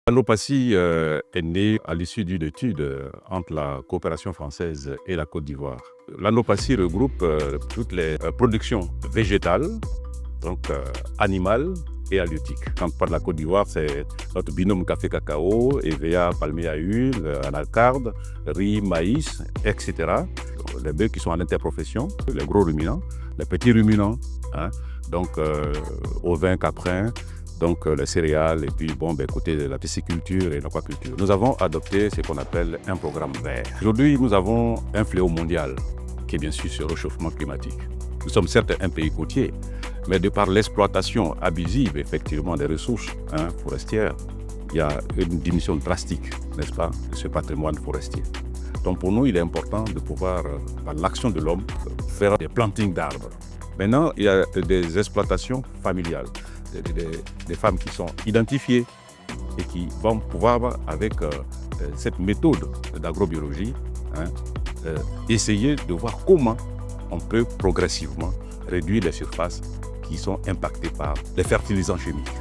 L'anopassie est née à l'issue d'une étude entre la coopération française et la Côte d'Ivoire. L'anopassie regroupe toutes les productions végétales, donc animales et halieutiques. Quand on parle de la Côte d'Ivoire, c'est notre binôme café-cacao, EVA, palmier à huile, anacarde, riz, maïs, etc. Les bœufs qui sont en interprofession, les gros ruminants, les petits ruminants, donc ovins, caprins, donc les céréales et puis côté de la pisciculture et l'aquaculture. Nous avons adopté ce qu'on appelle un programme vert. Aujourd'hui, nous avons un fléau mondial qui est bien sûr sur le réchauffement climatique. Nous sommes certes un pays côtier, mais de par l'exploitation abusive effectivement des ressources forestières, il y a une diminution drastique, n'est-ce pas, de ce patrimoine forestier. Donc pour nous, il est important de pouvoir, par l'action de l'homme, faire des plantings d'arbres. Maintenant, il y a des exploitations familiales. Des femmes qui sont identifiées et qui vont pouvoir, avec cette méthode d'agrobiologie, essayer de voir comment on peut progressivement réduire les surfaces qui sont impactées par les fertilisants chimiques.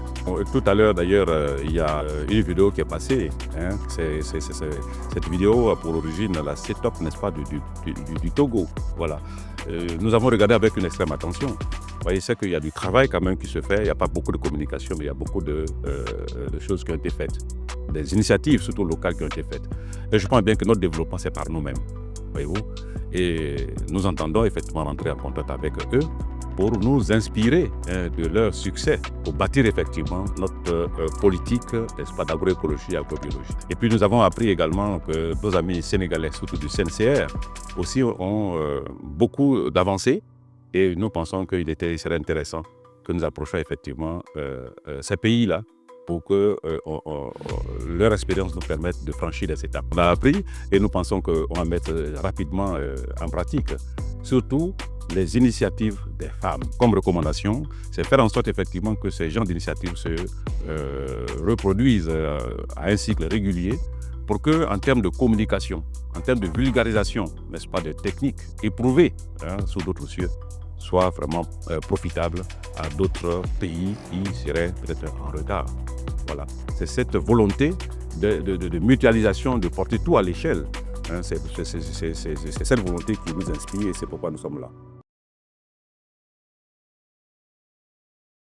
Tout à l'heure, d'ailleurs, il y a une vidéo qui est passée. Cette vidéo a pour origine la CETOP, n'est-ce pas, du Togo. Voilà. Nous avons regardé avec une extrême attention. Vous voyez, c'est qu'il y a du travail quand même qui se fait. Il n'y a pas beaucoup de communication, mais il y a beaucoup de choses qui ont été faites. Des initiatives, surtout locales, qui ont été faites. Et je pense bien que notre développement, c'est par nous-mêmes. Voyez-vous. Et nous entendons effectivement rentrer en contact avec eux pour nous inspirer de leur succès, pour bâtir effectivement notre politique, n'est-ce pas, d'agroécologie et agrobiologie. Et puis nous avons appris également que nos amis sénégalais, surtout du CNCR, aussi ont beaucoup d'avancées. Et nous pensons qu'il serait intéressant que nous approchions effectivement ces pays-là pour que leur expérience nous permette de franchir les étapes. On a appris et nous pensons qu'on va mettre rapidement en pratique, surtout les initiatives des femmes. Comme recommandation, c'est faire en sorte effectivement que ces genres d'initiatives se reproduisent à un cycle régulier pour que, en termes de communication, en termes de vulgarisation, n'est-ce pas, de techniques éprouvées sous d'autres cieux, soit vraiment profitable à d'autres pays qui seraient peut-être en retard. Voilà. C'est cette volonté de mutualisation, de porter tout à l'échelle. C'est cette volonté qui nous inspire et c'est pourquoi nous sommes là.